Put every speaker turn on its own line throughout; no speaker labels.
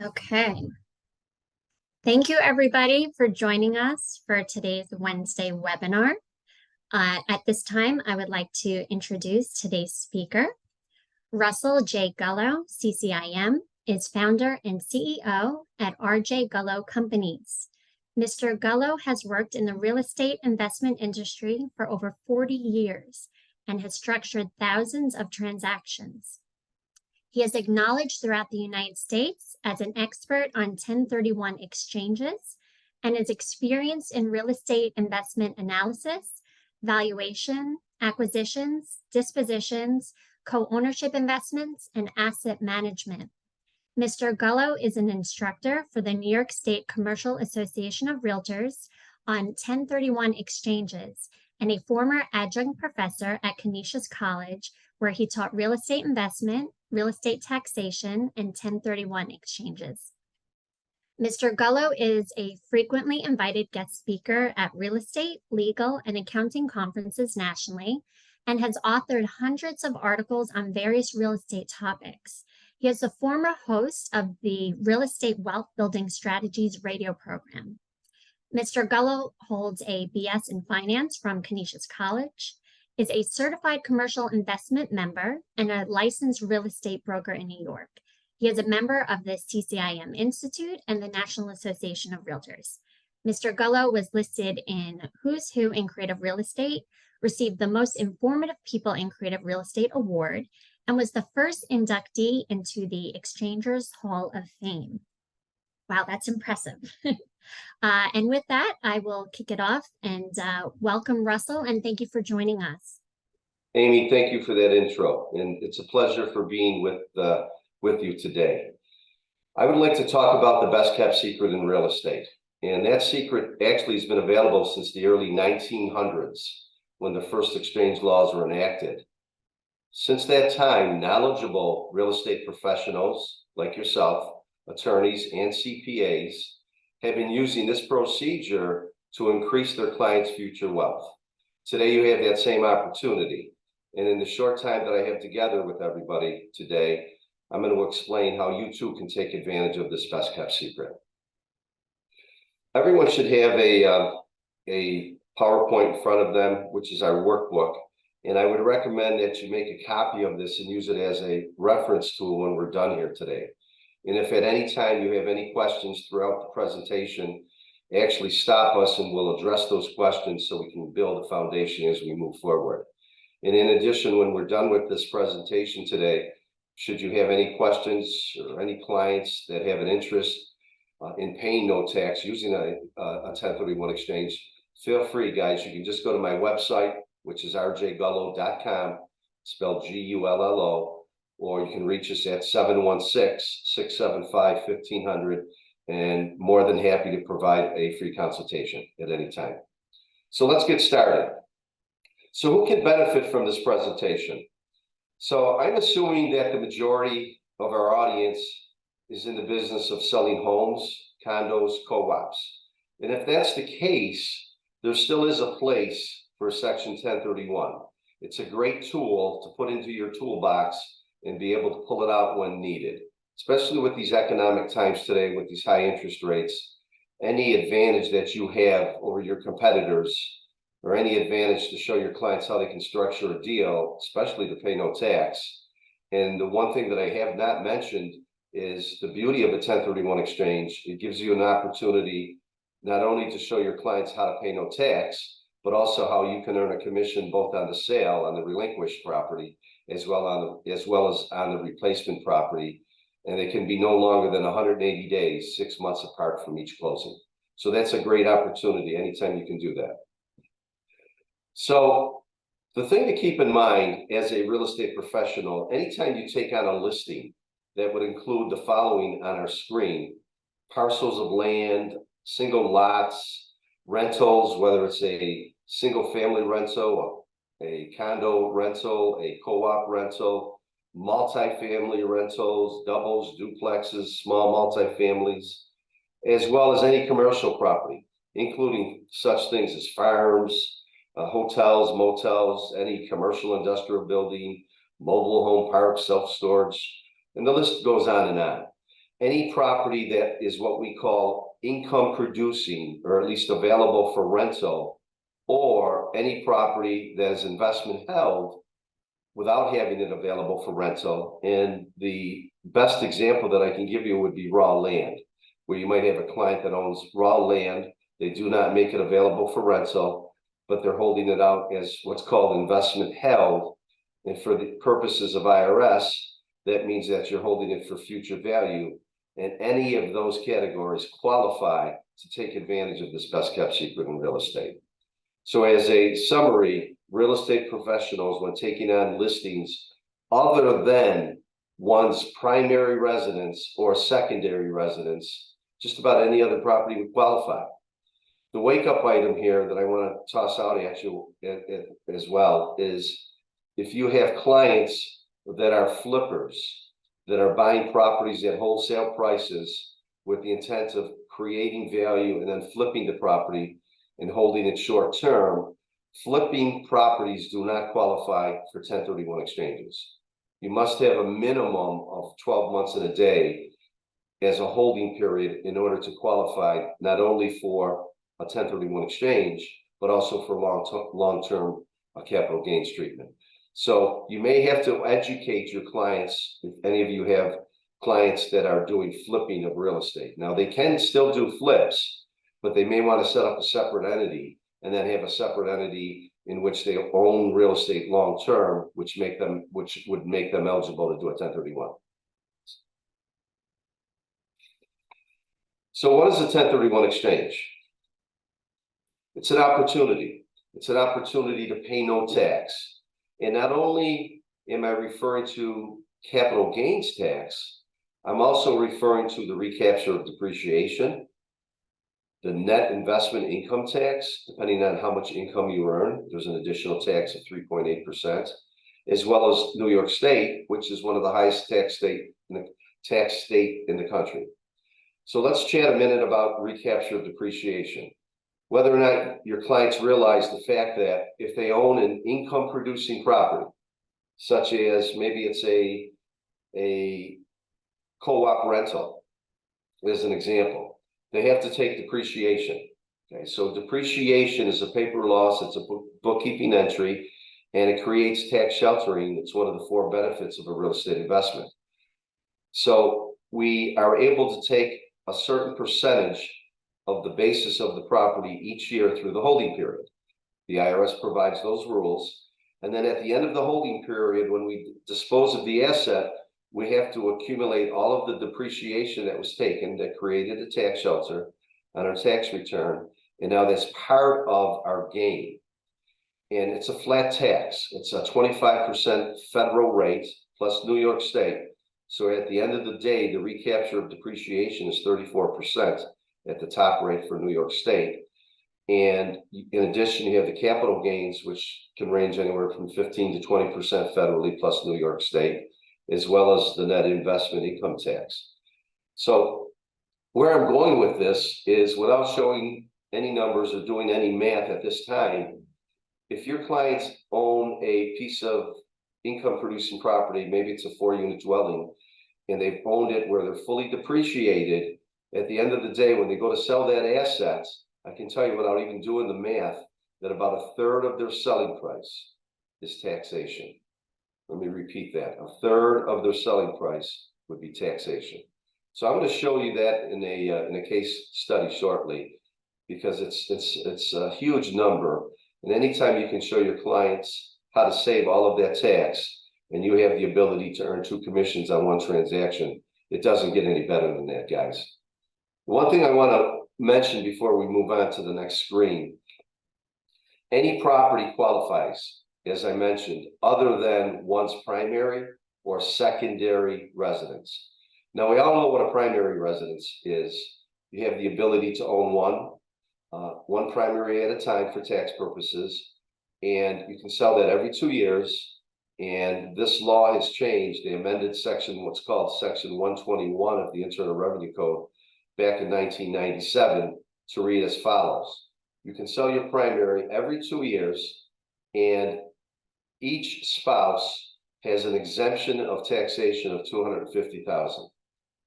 Okay. Thank you, everybody, for joining us for today's Wednesday webinar. At this time, I would like to introduce today's speaker. Russell J. Gullo, CCIM, is founder and CEO at RJ Gullo Companies. Mr. Gullo has worked in the real estate investment industry for over 40 years and has structured thousands of transactions. He is acknowledged throughout the United States as an expert on 1031 exchanges and is experienced in real estate investment analysis, valuation, acquisitions, dispositions, co-ownership investments, and asset management. Mr. Gullo is an instructor for the New York State Commercial Association of Realtors on 1031 exchanges and a former adjunct professor at Canisius College, where he taught real estate investment, real estate taxation, and 1031 exchanges. Mr. Gullo is a frequently invited guest speaker at real estate, legal, and accounting conferences nationally, and has authored hundreds of articles on various real estate topics. He is the former host of the Real Estate Wealth Building Strategies radio program. Mr. Gullo holds a BS in Finance from Canisius College, is a certified commercial investment member, and a licensed real estate broker in New York. He is a member of the CCIM Institute and the National Association of Realtors. Mr. Gullo was listed in Who's Who in Creative Real Estate, received the Most Informative People in Creative Real Estate Award, and was the first inductee into the Exchangers Hall of Fame. Wow, that's impressive. And with that, I will kick it off and welcome Russell, and thank you for joining us.
Amy, thank you for that intro, and it's a pleasure for being with you today. I would like to talk about the best kept secret in real estate, and that secret actually has been available since the early 1900s when the first exchange laws were enacted. Since that time, knowledgeable real estate professionals like yourself, attorneys and CPAs, have been using this procedure to increase their clients' future wealth. Today, you have that same opportunity. And in the short time that I have together with everybody today, I'm going to explain how you too can take advantage of this best kept secret. Everyone should have a PowerPoint in front of them, which is our workbook. And I would recommend that you make a copy of this and use it as a reference tool when we're done here today. And if at any time you have any questions throughout the presentation, actually stop us and we'll address those questions so we can build a foundation as we move forward. And in addition, when we're done with this presentation today, should you have any questions or any clients that have an interest in paying no tax using a 1031 exchange, feel free, guys. You can just go to my website, which is rjgullo.com, spelled Gullo. Or you can reach us at 716-675-1500, and more than happy to provide a free consultation at any time. So let's get started. So who can benefit from this presentation? So I'm assuming that the majority of our audience is in the business of selling homes, condos, co-ops. And if that's the case, there still is a place for Section 1031. It's a great tool to put into your toolbox and be able to pull it out when needed, especially with these economic times today, with these high interest rates. Any advantage that you have over your competitors, or any advantage to show your clients how they can structure a deal, especially to pay no tax. And the one thing that I have not mentioned is the beauty of a 1031 exchange. It gives you an opportunity not only to show your clients how to pay no tax, but also how you can earn a commission both on the sale, on the relinquished property, as well as on the replacement property. And it can be no longer than 180 days, 6 months apart from each closing. So that's a great opportunity anytime you can do that. So the thing to keep in mind as a real estate professional, anytime you take on a listing that would include the following on our screen: parcels of land, single lots, rentals, whether it's a single family rental, a condo rental, a co-op rental, multifamily rentals, doubles, duplexes, small multifamilies, as well as any commercial property, including such things as farms, hotels, motels, any commercial industrial building, mobile home parks, self-storage, and the list goes on and on. any property that is what we call income producing, or at least available for rental, or any property that is investment held without having it available for rental. And the best example that I can give you would be raw land, where you might have a client that owns raw land. They do not make it available for rental, but they're holding it out as what's called investment held. And for the purposes of IRS, that means that you're holding it for future value. And any of those categories qualify to take advantage of this best kept secret in real estate. So as a summary, real estate professionals, when taking on listings other than one's primary residence or secondary residence, just about any other property would qualify. The wake up item here that I want to toss out at you as well is, if you have clients that are flippers, that are buying properties at wholesale prices with the intent of creating value and then flipping the property and holding it short term, flipping properties do not qualify for 1031 exchanges. You must have a minimum of 12 months and a day as a holding period in order to qualify not only for a 1031 exchange, but also for long-term capital gains treatment. So you may have to educate your clients, if any of you have clients that are doing flipping of real estate. Now, they can still do flips, but they may want to set up a separate entity and then have a separate entity in which they own real estate long-term, which would make them eligible to do a 1031. So what is a 1031 exchange? It's an opportunity. It's an opportunity to pay no tax. And not only am I referring to capital gains tax, I'm also referring to the recapture of depreciation, the net investment income tax, depending on how much income you earn. There's an additional tax of 3.8%, as well as New York State, which is one of the highest tax state in the country. So let's chat a minute about recapture of depreciation. Whether or not your clients realize the fact that if they own an income producing property, such as maybe it's a co-op rental, as an example, they have to take depreciation. Okay, so depreciation is a paper loss, it's a bookkeeping entry, and it creates tax sheltering. It's one of the 4 benefits of a real estate investment. So we are able to take a certain percentage of the basis of the property each year through the holding period. The IRS provides those rules. And then at the end of the holding period, when we dispose of the asset, we have to accumulate all of the depreciation that was taken that created a tax shelter on our tax return. And now that's part of our gain. And it's a flat tax. It's a 25% federal rate plus New York State. So at the end of the day, the recapture of depreciation is 34%. At the top rate for New York State. And in addition, you have the capital gains, which can range anywhere from 15 to 20% federally plus New York State, as well as the net investment income tax. So where I'm going with this is, without showing any numbers or doing any math at this time, if your clients own a piece of income producing property, maybe it's a 4-unit dwelling, and they've owned it where they're fully depreciated, at the end of the day, when they go to sell that asset, I can tell you without even doing the math, that about 1/3 of their selling price is taxation. Let me repeat that. 1/3 of their selling price would be taxation. So I'm going to show you that in a case study shortly, because it's a huge number. And anytime you can show your clients how to save all of that tax, and you have the ability to earn 2 commissions on 1 transaction, it doesn't get any better than that, guys. One thing I want to mention before we move on to the next screen, any property qualifies, as I mentioned, other than one's primary or secondary residence. Now, we all know what a primary residence is. You have the ability to own one primary at a time for tax purposes, and you can sell that every 2 years. And this law has changed. They amended what's called Section 121 of the Internal Revenue Code back in 1997 to read as follows. You can sell your primary every 2 years, and each spouse has an exemption of taxation of $250,000.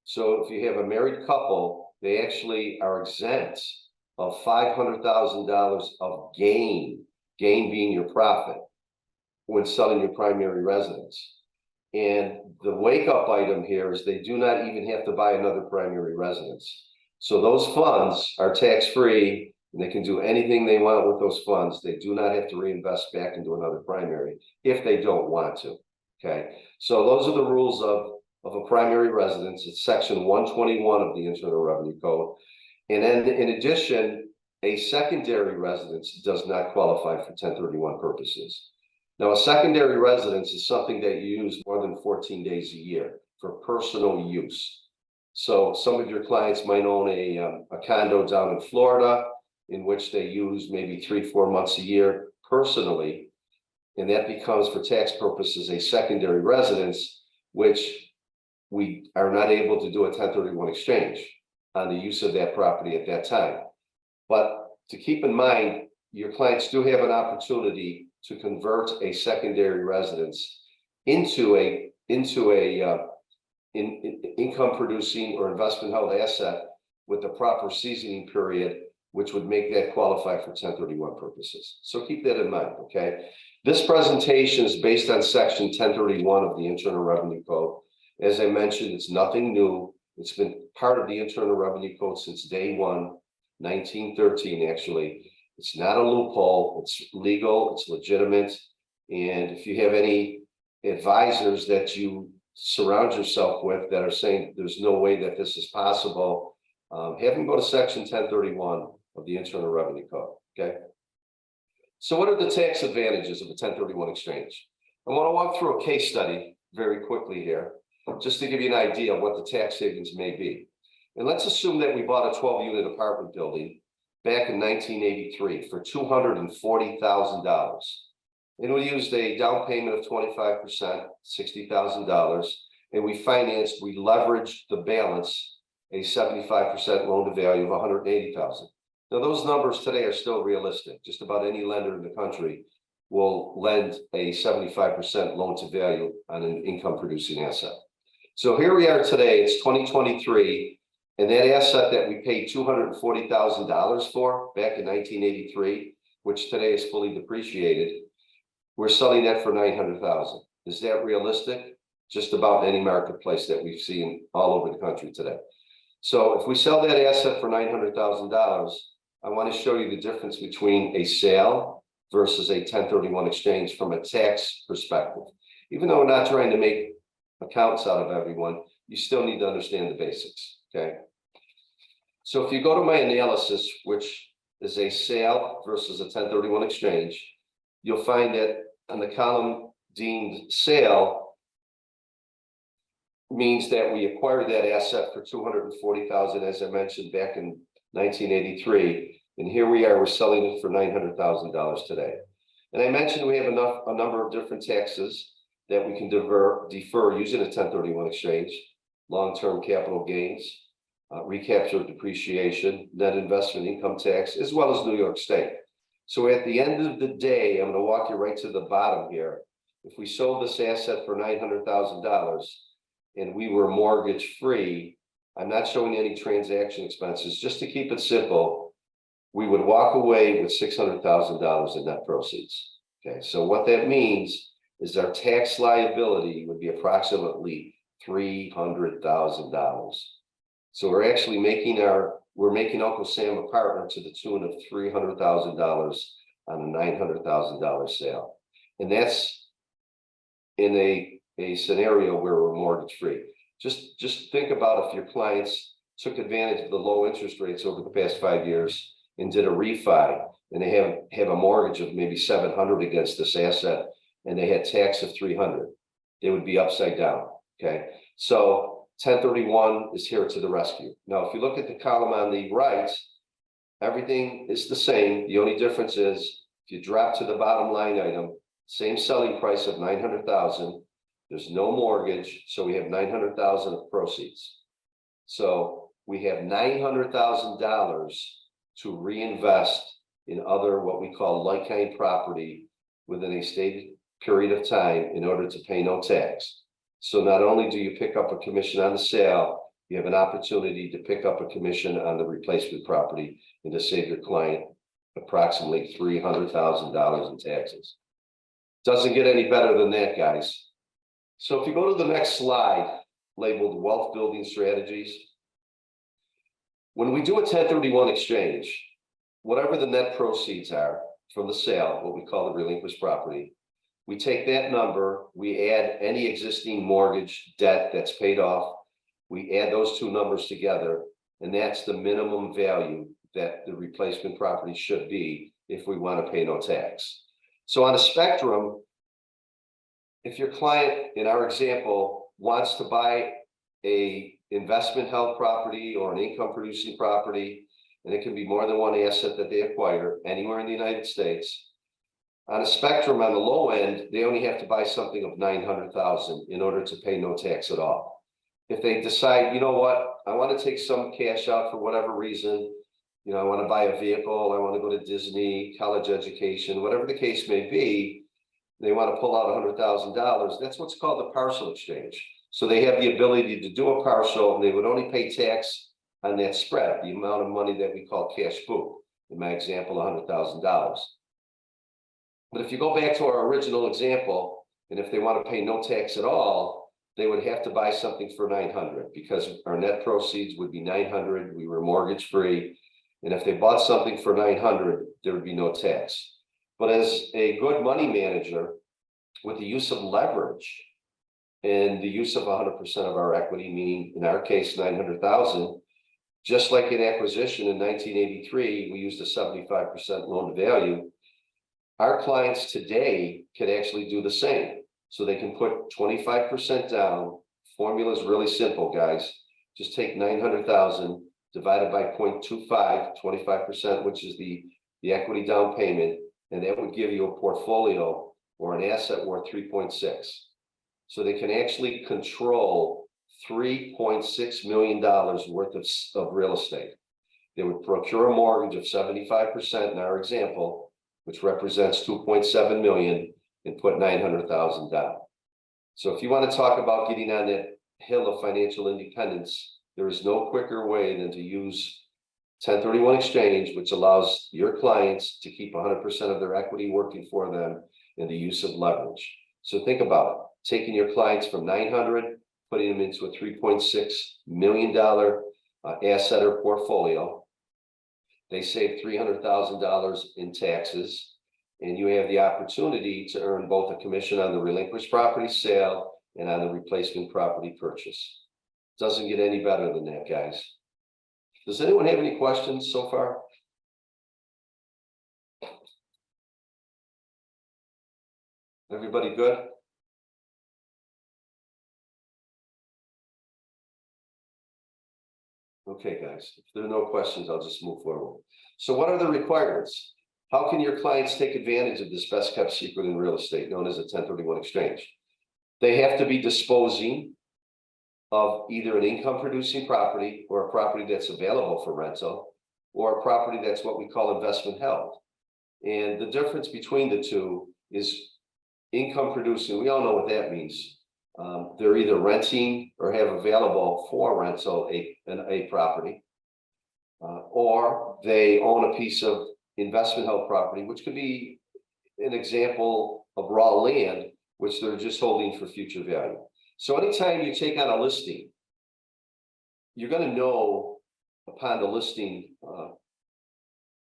So if you have a married couple, they actually are exempt of $500,000 of gain being your profit when selling your primary residence. And the wake up item here is they do not even have to buy another primary residence. So those funds are tax free and they can do anything they want with those funds. They do not have to reinvest back into another primary if they don't want to. Okay, so those are the rules of a primary residence. It's section 121 of the Internal Revenue Code. And then in addition, a secondary residence does not qualify for 1031 purposes. Now, a secondary residence is something that you use more than 14 days a year for personal use. So some of your clients might own a condo down in Florida in which they use maybe 3-4 months a year personally. And that becomes, for tax purposes, a secondary residence, which we are not able to do a 1031 exchange on the use of that property at that time. But to keep in mind, your clients do have an opportunity to convert a secondary residence into a income producing or investment held asset with the proper seasoning period, which would make that qualify for 1031 purposes. So keep that in mind, okay? This presentation is based on section 1031 of the Internal Revenue Code. As I mentioned, it's nothing new. It's been part of the Internal Revenue Code since day one, 1913 actually. It's not a loophole, it's legal, it's legitimate. And if you have any advisors that you surround yourself with that are saying there's no way that this is possible, have them go to section 1031 of the Internal Revenue Code, okay? So what are the tax advantages of a 1031 exchange? I want to walk through a case study very quickly here, just to give you an idea of what the tax savings may be. And let's assume that we bought a 12-unit apartment building back in 1983 for $240,000. And we used a down payment of 25%, $60,000, and we leveraged the balance, a 75% loan to value of $180,000. Now those numbers today are still realistic. Just about any lender in the country will lend a 75% loan to value on an income producing asset. So here we are today, it's 2023. And that asset that we paid $240,000 for back in 1983, which today is fully depreciated, we're selling that for $900,000. Is that realistic? Just about any marketplace that we've seen all over the country today. So if we sell that asset for $900,000, I want to show you the difference between a sale versus a 1031 exchange from a tax perspective. Even though we're not trying to make accounts out of everyone, you still need to understand the basics. Okay, so if you go to my analysis, which is a sale versus a 1031 exchange, you'll find that on the column deemed sale means that we acquired that asset for $240,000, as I mentioned, back in 1983, and here we are, we're selling it for $900,000 today. And I mentioned we have a number of different taxes that we can defer using a 1031 exchange: long-term capital gains, recapture of depreciation, net investment income tax, as well as New York State. So at the end of the day, I'm going to walk you right to the bottom here. If we sold this asset for $900,000 and we were mortgage free, I'm not showing any transaction expenses. Just to keep it simple, we would walk away with $600,000 in net proceeds. Okay, so what that means is our tax liability would be approximately $300,000. So we're actually making Uncle Sam a partner to the tune of $300,000 on a $900,000 sale. And that's in a scenario where we're mortgage free. Just think about if your clients took advantage of the low interest rates over the past 5 years and did a refi, and they have a mortgage of maybe $700 against this asset, and they had tax of $300, they would be upside down. Okay, so 1031 is here to the rescue. Now, if you look at the column on the right, everything is the same. The only difference is if you drop to the bottom line item, same selling price of $900,000. There's no mortgage, so we have $900,000 of proceeds. So we have $900,000 to reinvest in other what we call like-kind property within a stated period of time in order to pay no tax. So not only do you pick up a commission on the sale, you have an opportunity to pick up a commission on the replacement property and to save your client approximately $300,000 in taxes. Doesn't get any better than that, guys. So if you go to the next slide, labeled wealth building strategies. When we do a 1031 exchange, whatever the net proceeds are from the sale, what we call the relinquished property, we take that number, we add any existing mortgage debt that's paid off, we add those two numbers together, and that's the minimum value that the replacement property should be if we want to pay no tax. So on a spectrum, if your client, in our example, wants to buy a investment held property or an income producing property, and it can be more than one asset that they acquire anywhere in the United States. On a spectrum, on the low end, they only have to buy something of $900,000 in order to pay no tax at all. If they decide, you know what, I want to take some cash out for whatever reason, you know, I want to buy a vehicle, I want to go to Disney, college education, whatever the case may be, they want to pull out $100,000. That's what's called a partial exchange. So they have the ability to do a partial, and they would only pay tax on that spread, the amount of money that we call cash book. In my example, $100,000. But if you go back to our original example, and if they want to pay no tax at all, they would have to buy something for $900, because our net proceeds would be $900. We were mortgage free. And if they bought something for $900, there would be no tax. But as a good money manager, with the use of leverage and the use of 100% of our equity, meaning in our case, 900,000, just like in acquisition in 1983, we used a 75% loan to value. Our clients today can actually do the same. So they can put 25% down. Formula is really simple, guys. Just take 900,000 divided by 0.25, 25%, which is the equity down payment. And that would give you a portfolio or an asset worth 3.6. So they can actually control $3.6 million worth of real estate. They would procure a mortgage of 75% in our example, which represents 2.7 million, and put 900,000 down. So if you want to talk about getting on that hill of financial independence, there is no quicker way than to use 1031 exchange, which allows your clients to keep 100% of their equity working for them, and the use of leverage. So think about it, taking your clients from 900, putting them into a $3.6 million asset or portfolio. They save $300,000 in taxes, and you have the opportunity to earn both a commission on the relinquished property sale and on the replacement property purchase. Doesn't get any better than that, guys. Does anyone have any questions so far? Everybody good? Okay, guys, if there are no questions, I'll just move forward. So what are the requirements? How can your clients take advantage of this best kept secret in real estate known as a 1031 exchange? They have to be disposing of either an income producing property or a property that's available for rental, or a property that's what we call investment held. And the difference between the two is income producing. We all know what that means. They're either renting or have available for rental a property, or they own a piece of investment held property, which could be an example of raw land, which they're just holding for future value. So anytime you take on a listing, you're going to know upon the listing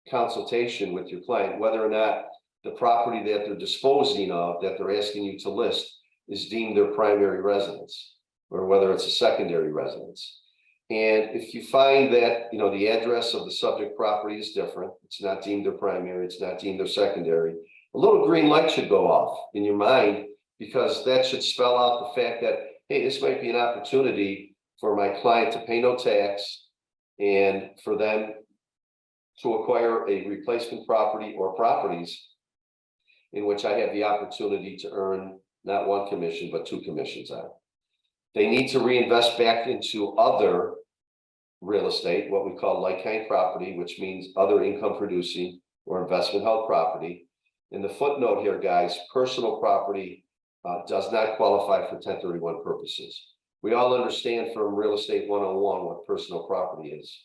consultation with your client whether or not the property that they're disposing of, that they're asking you to list, is deemed their primary residence, or whether it's a secondary residence. And if you find that, you know, the address of the subject property is different, it's not deemed their primary, it's not deemed their secondary, a little green light should go off in your mind, because that should spell out the fact that, hey, this might be an opportunity for my client to pay no tax and for them to acquire a replacement property or properties in which I have the opportunity to earn not one commission, but two commissions on. They need to reinvest back into other real estate, what we call like-kind property, which means other income producing or investment held property. In the footnote here, guys, personal property does not qualify for 1031 purposes. we all understand from Real Estate 101 what personal property is.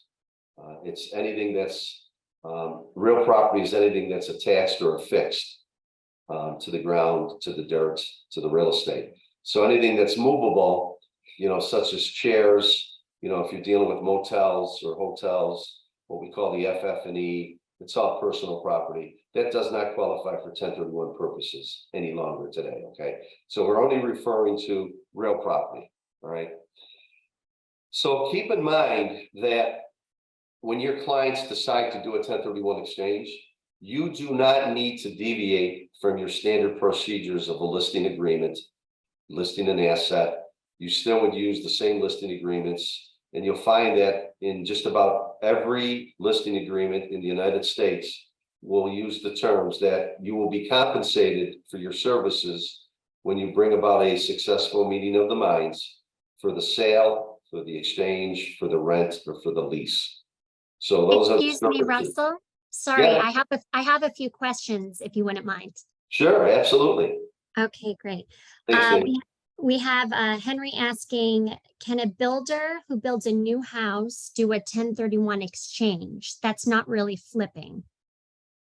It's anything that's, real property is anything that's attached or affixed to the ground, to the dirt, to the real estate. So anything that's movable, such as chairs, if you're dealing with motels or hotels, what we call the FF&E, it's all personal property. That does not qualify for 1031 purposes any longer today, okay? So we're only referring to real property, all right? So keep in mind that when your clients decide to do a 1031 exchange, you do not need to deviate from your standard procedures of a listing agreement, listing an asset. You still would use the same listing agreements. And you'll find that in just about every listing agreement in the United States, will use the terms that you will be compensated for your services when you bring about a successful meeting of the minds for the sale, for the exchange, for the rent, or for the lease. So those
Excuse
are
me, Russell. Sorry,
Yeah.
I have a few questions if you wouldn't mind.
Sure, absolutely.
Okay, great.
Thanks, Amy.
We have Henry asking, can a builder who builds a new house do a 1031 exchange? That's not really flipping.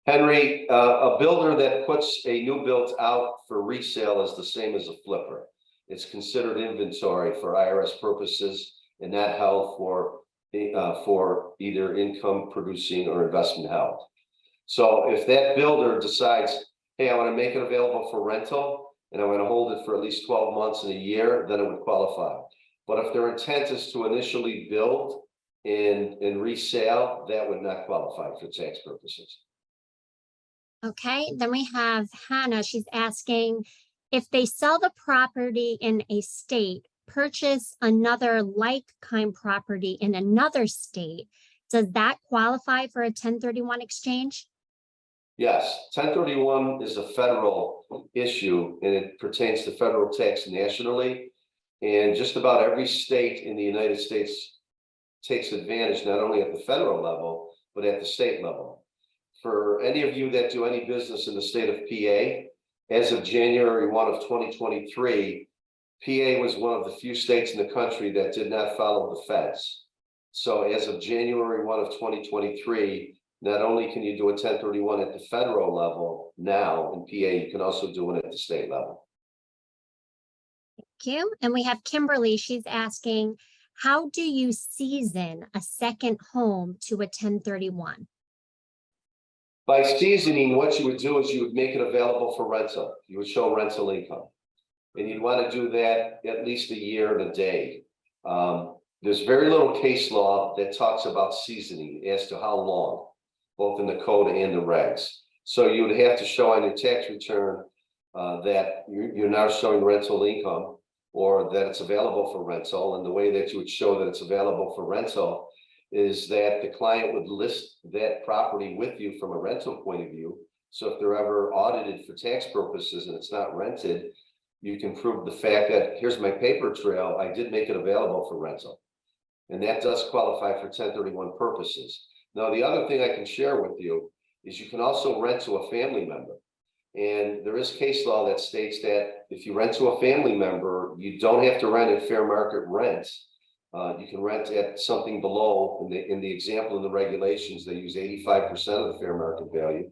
Henry, a builder that puts a new build out for resale is the same as a flipper. It's considered inventory for IRS purposes and not held for either income producing or investment held. So if that builder decides, hey, I want to make it available for rental and I want to hold it for at least 12 months and a year, then it would qualify. But if their intent is to initially build and resale, that would not qualify for tax purposes.
Okay, then we have Hannah. She's asking, if they sell the property in a state, purchase another like-kind property in another state, does that qualify for a 1031 exchange?
Yes, 1031 is a federal issue and it pertains to federal tax nationally. And just about every state in the United States takes advantage not only at the federal level, but at the state level. For any of you that do any business in the state of PA, as of January 1 of 2023, PA was one of the few states in the country that did not follow the feds. So as of January 1 of 2023, not only can you do a 1031 at the federal level now in PA, you can also do it at the state level.
Thank you. And we have Kimberly. She's asking, how do you season a second home to a 1031?
By seasoning, what you would do is you would make it available for rental. You would show rental income. And you'd want to do that at least a year and a day. There's very little case law that talks about seasoning as to how long, both in the code and the regs. So you would have to show on your tax return that you're now showing rental income or that it's available for rental. And the way that you would show that it's available for rental is that the client would list that property with you from a rental point of view. So if they're ever audited for tax purposes and it's not rented, you can prove the fact that here's my paper trail, I did make it available for rental. And that does qualify for 1031 purposes. Now, the other thing I can share with you is you can also rent to a family member. And there is case law that states that if you rent to a family member, you don't have to rent at fair market rent. You can rent at something below. In the example in the regulations, they use 85% of the fair market value.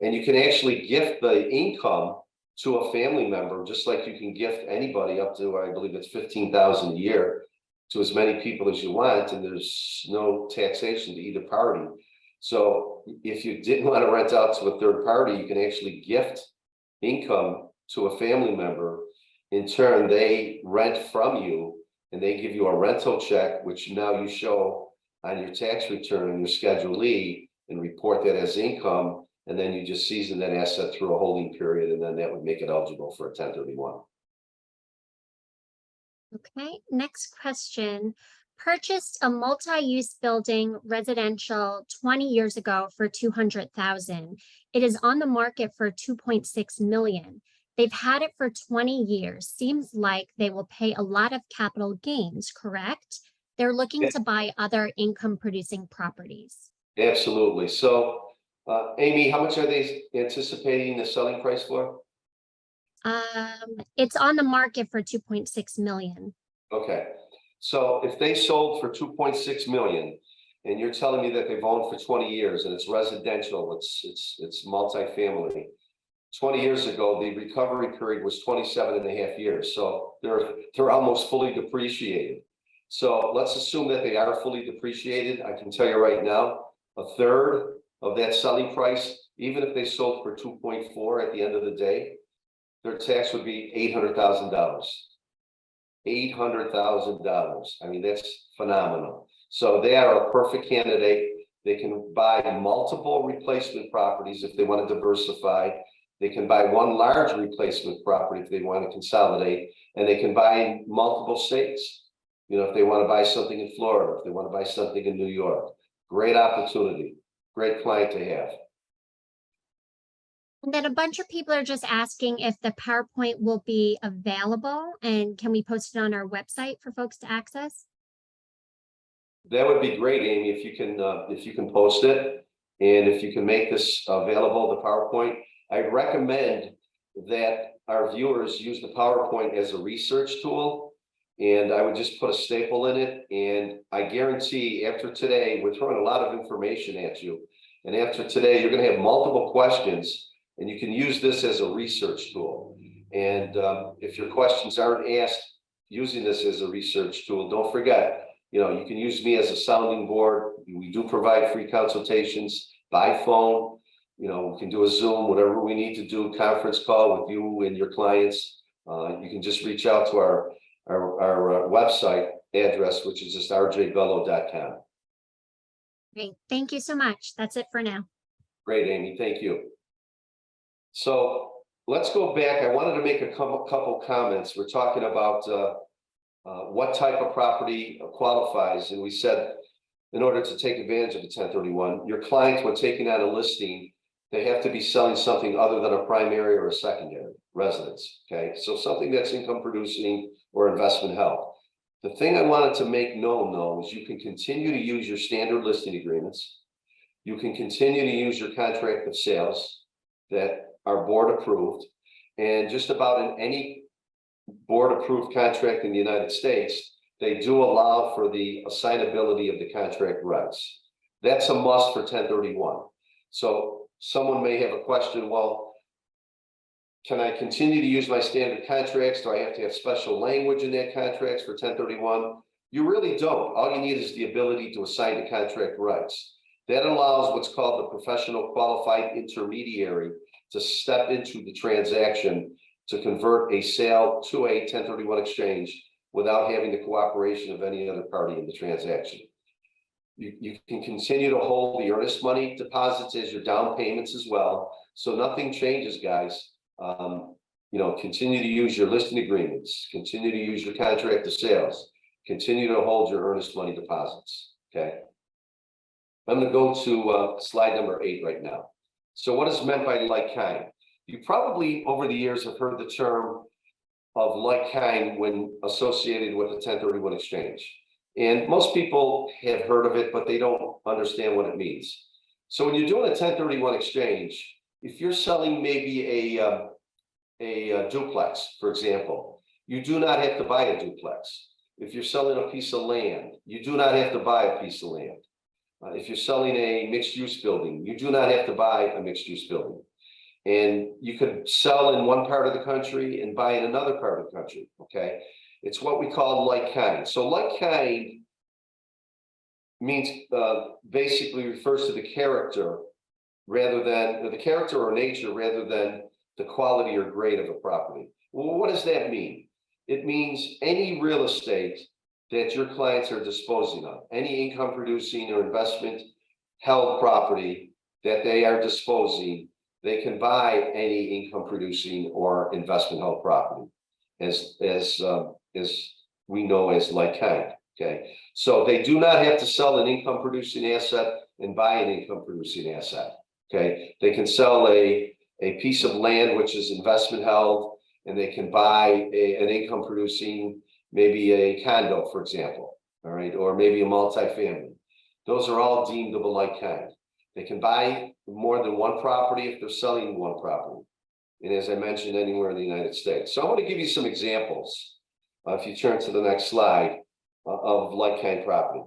And you can actually gift the income to a family member, just like you can gift anybody up to, I believe it's $15,000 a year, to as many people as you want, and there's no taxation to either party. So if you didn't want to rent out to a third party, you can actually gift income to a family member. In turn, they rent from you and they give you a rental check, which now you show on your tax return and your Schedule E and report that as income. And then you just season that asset through a holding period, and then that would make it eligible for a 1031.
Okay, next question. Purchased a multi-use building residential 20 years ago for $200,000. It is on the market for $2.6 million. They've had it for 20 years. Seems like they will pay a lot of capital gains, correct? They're looking to buy other income producing properties.
Absolutely. So, Amy, how much are they anticipating the selling price for?
It's on the market for $2.6 million.
Okay, so if they sold for 2.6 million, and you're telling me that they've owned for 20 years and it's residential, it's multifamily. 20 years ago, the recovery period was 27.5 years, so they're almost fully depreciated. So let's assume that they are fully depreciated. I can tell you right now, a third of that selling price, even if they sold for 2.4 at the end of the day, their tax would be $800,000. $800,000. I mean, that's phenomenal. So they are a perfect candidate. They can buy multiple replacement properties if they want to diversify. They can buy one large replacement property if they want to consolidate, and they can buy in multiple states. You know, if they want to buy something in Florida, if they want to buy something in New York, great opportunity, great client to have.
And then a bunch of people are just asking if the PowerPoint will be available and can we post it on our website for folks to access?
That would be great, Amy, if you can post it, and if you can make this available, the PowerPoint. I recommend that our viewers use the PowerPoint as a research tool, and I would just put a staple in it. And I guarantee after today, we're throwing a lot of information at you. And after today, you're going to have multiple questions, and you can use this as a research tool. And if your questions aren't asked using this as a research tool, don't forget, you know, you can use me as a sounding board. We do provide free consultations by phone. You know, we can do a Zoom, whatever we need to do, conference call with you and your clients. You can just reach out to our website address, which is just rjbello.com.
Great. Thank you so much. That's it for now.
Great, Amy. Thank you. So let's go back. I wanted to make a couple comments. We're talking about what type of property qualifies. And we said, in order to take advantage of the 1031, your clients, when taking on a listing, they have to be selling something other than a primary or a secondary residence. Okay, so something that's income producing or investment held. The thing I wanted to make known, though, is you can continue to use your standard listing agreements. You can continue to use your contract of sales that are board approved, and just about in any board approved contract in the United States, they do allow for the assignability of the contract rights. That's a must for 1031. So someone may have a question, well, can I continue to use my standard contracts? Do I have to have special language in that contracts for 1031? You really don't. All you need is the ability to assign the contract rights. That allows what's called the professional qualified intermediary to step into the transaction to convert a sale to a 1031 exchange without having the cooperation of any other party in the transaction. You can continue to hold the earnest money deposits as your down payments as well. So nothing changes, guys. You know, continue to use your listing agreements, continue to use your contract of sales, continue to hold your earnest money deposits. Okay. I'm going to go to slide number 8 right now. So what is meant by like kind? You probably over the years have heard the term of like kind when associated with a 1031 exchange. And most people have heard of it, but they don't understand what it means. So when you're doing a 1031 exchange, if you're selling maybe a duplex, for example, you do not have to buy a duplex. If you're selling a piece of land, you do not have to buy a piece of land. If you're selling a mixed-use building, you do not have to buy a mixed-use building. And you could sell in one part of the country and buy in another part of the country, okay? It's what we call like kind. So like kind means basically refers to the character rather than the character or nature rather than the quality or grade of a property. Well, what does that mean? It means any real estate that your clients are disposing of, any income producing or investment held property that they are disposing, they can buy any income producing or investment held property as we know as like kind. Okay, so they do not have to sell an income producing asset and buy an income producing asset. Okay, they can sell a piece of land which is investment held, and they can buy an income producing, maybe a condo, for example, all right, or maybe a multifamily. Those are all deemed of a like kind. They can buy more than one property if they're selling one property. And as I mentioned, anywhere in the United States. So I want to give you some examples if you turn to the next slide, of like-kind property.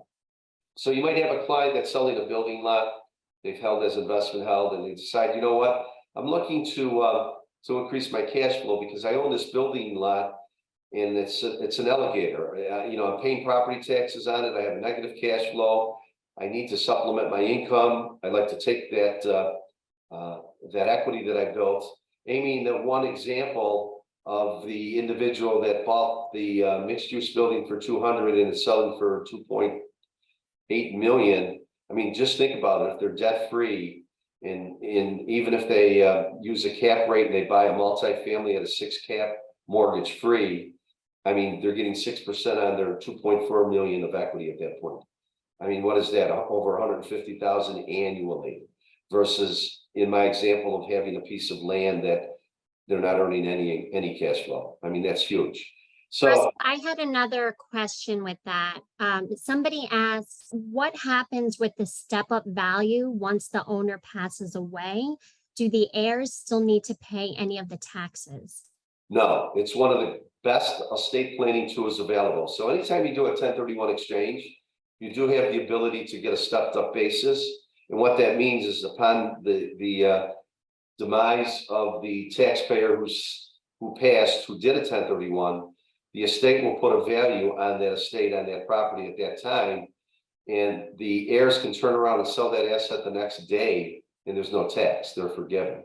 So you might have a client that's selling a building lot, they've held as investment held, and they decide, you know what, I'm looking to increase my cash flow because I own this building lot and it's an alligator. You know, I'm paying property taxes on it, I have negative cash flow, I need to supplement my income, I'd like to take that equity that I built. Amy, the one example of the individual that bought the mixed use building for 200 and it's selling for 2.8 million. I mean, just think about it. If they're debt free and even if they use a cap rate and they buy a multifamily at a 6 cap mortgage free, I mean, they're getting 6% on their 2.4 million of equity at that point. I mean, what is that? Over 150,000 annually versus in my example of having a piece of land that they're not earning any cash flow. I mean, that's huge. So
Russ, I had another question with that. Somebody asked, what happens with the step-up value once the owner passes away? Do the heirs still need to pay any of the taxes?
no, it's one of the best estate planning tools available. So anytime you do a 1031 exchange, you do have the ability to get a stepped up basis. And what that means is upon the demise of the taxpayer who passed, who did a 1031, the estate will put a value on that estate, on that property at that time, and the heirs can turn around and sell that asset the next day, and there's no tax, they're forgiven.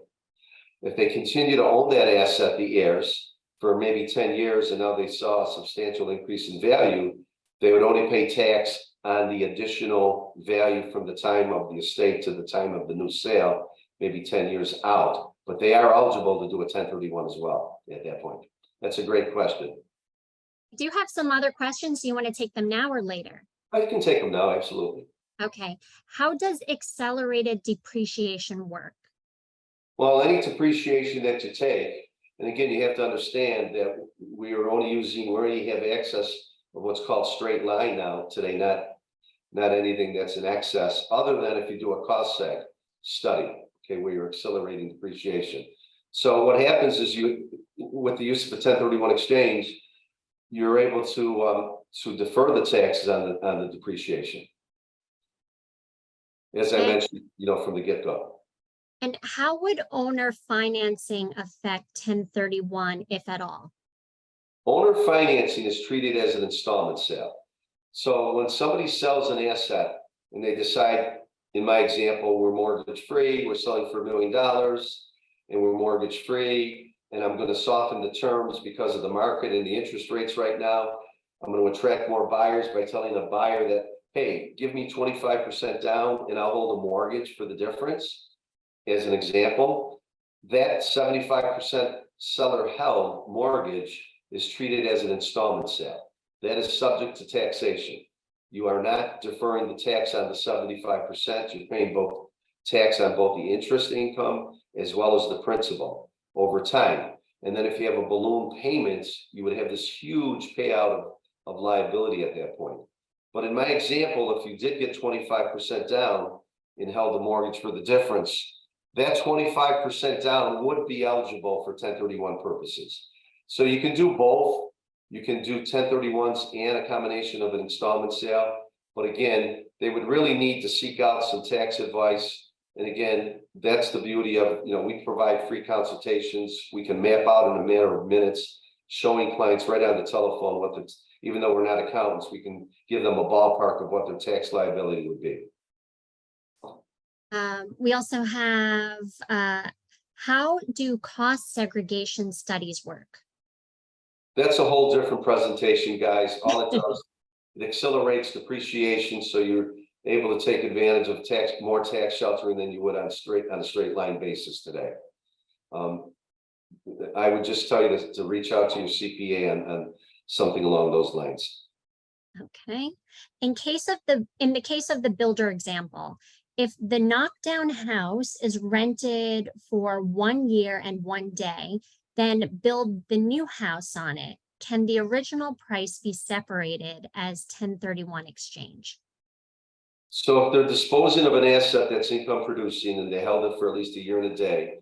If they continue to own that asset, the heirs, for maybe 10 years, and now they saw a substantial increase in value, they would only pay tax on the additional value from the time of the estate to the time of the new sale, maybe 10 years out, but they are eligible to do a 1031 as well at that point. That's a great question.
Do you have some other questions? Do you want to take them now or later?
I can take them now, absolutely.
Okay. How does accelerated depreciation work?
Well, any depreciation that you take, and again, you have to understand that we already have access of what's called straight line now today, not anything that's in excess, other than if you do a cost seg study, okay, where you're accelerating depreciation. So what happens is with the use of a 1031 exchange, you're able to defer the taxes on the depreciation. As I mentioned, from the get-go.
And how would owner financing affect 1031, if at all?
Owner financing is treated as an installment sale. So when somebody sells an asset and they decide, in my example, we're mortgage free, we're selling for $1 million and we're mortgage free, and I'm going to soften the terms because of the market and the interest rates right now. I'm going to attract more buyers by telling a buyer that, hey, give me 25% down and I'll hold a mortgage for the difference. As an example, that 75% seller held mortgage is treated as an installment sale. That is subject to taxation. You are not deferring the tax on the 75%. You're paying both tax on both the interest income as well as the principal over time. And then if you have a balloon payment, you would have this huge payout of liability at that point. But in my example, if you did get 25% down and held a mortgage for the difference, that 25% down would be eligible for 1031 purposes. So you can do both. You can do 1031s and a combination of an installment sale. But again, they would really need to seek out some tax advice. And again, that's the beauty of, we provide free consultations. We can map out in a matter of minutes, showing clients right on the telephone even though we're not accountants, we can give them a ballpark of what their tax liability would be.
We also have, how do cost segregation studies work?
That's a whole different presentation, guys. All it does, it accelerates depreciation, so you're able to take advantage of more tax sheltering than you would on a straight line basis today. I would just tell you to reach out to your CPA on something along those lines.
Okay. In the case of the builder example, if the knockdown house is rented for 1 year and 1 day, then build the new house on it, can the original price be separated as 1031 exchange?
So if they're disposing of an asset that's income producing and they held it for at least 1 year and a day,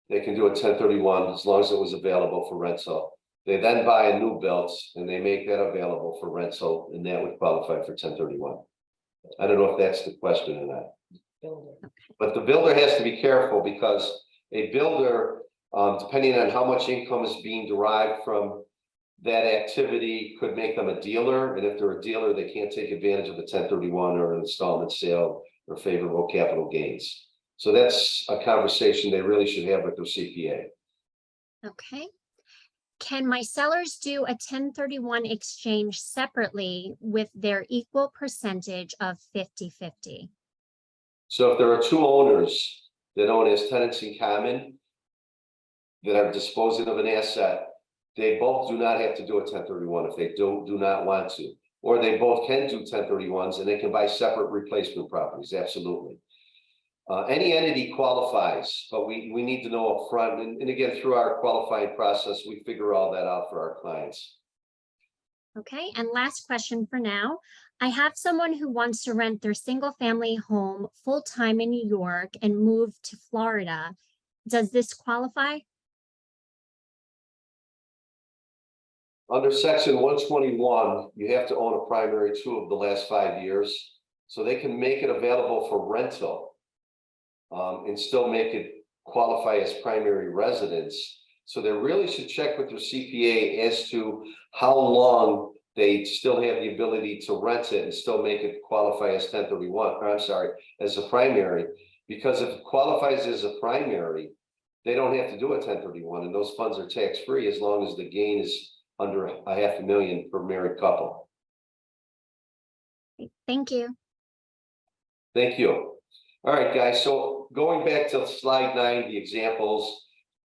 they can do a 1031 as long as it was available for rental. They then buy a new built and they make that available for rental, and that would qualify for 1031. I don't know if that's the question or not. But the builder has to be careful, because a builder, depending on how much income is being derived from that activity, could make them a dealer. And if they're a dealer, they can't take advantage of the 1031 or an installment sale or favorable capital gains. So that's a conversation they really should have with their CPA.
Okay. Can my sellers do a 1031 exchange separately with their equal percentage of 50-50?
So if there are two owners that own as tenants in common that are disposing of an asset, they both do not have to do a 1031 if they do not want to. Or they both can do 1031s and they can buy separate replacement properties, absolutely. Any entity qualifies, but we need to know up front. And again, through our qualifying process, we figure all that out for our clients.
Okay, and last question for now. I have someone who wants to rent their single family home full-time in New York and move to Florida. Does this qualify?
Under section 121, you have to own a primary 2 of the last 5 years. So they can make it available for rental and still make it qualify as primary residence. So they really should check with their CPA as to how long they still have the ability to rent it and still make it qualify as 1031, or I'm sorry, as a primary. Because if it qualifies as a primary, they don't have to do a 1031, and those funds are tax-free as long as the gain is under $500,000 per married couple.
Thank you.
Thank you. All right, guys. So going back to slide 9, the examples,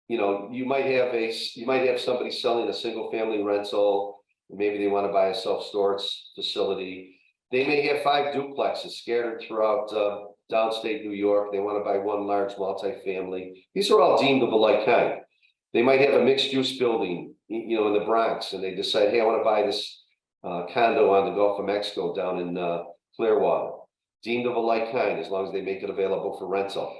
you might have somebody selling a single family rental. Maybe they want to buy a self-storage facility. They may have 5 duplexes scattered throughout downstate New York. They want to buy 1 large multifamily. These are all deemed of a like kind. They might have a mixed-use building, in the Bronx, and they decide, hey, I want to buy this condo on the Gulf of Mexico down in Clearwater. Deemed of a like kind, as long as they make it available for rental.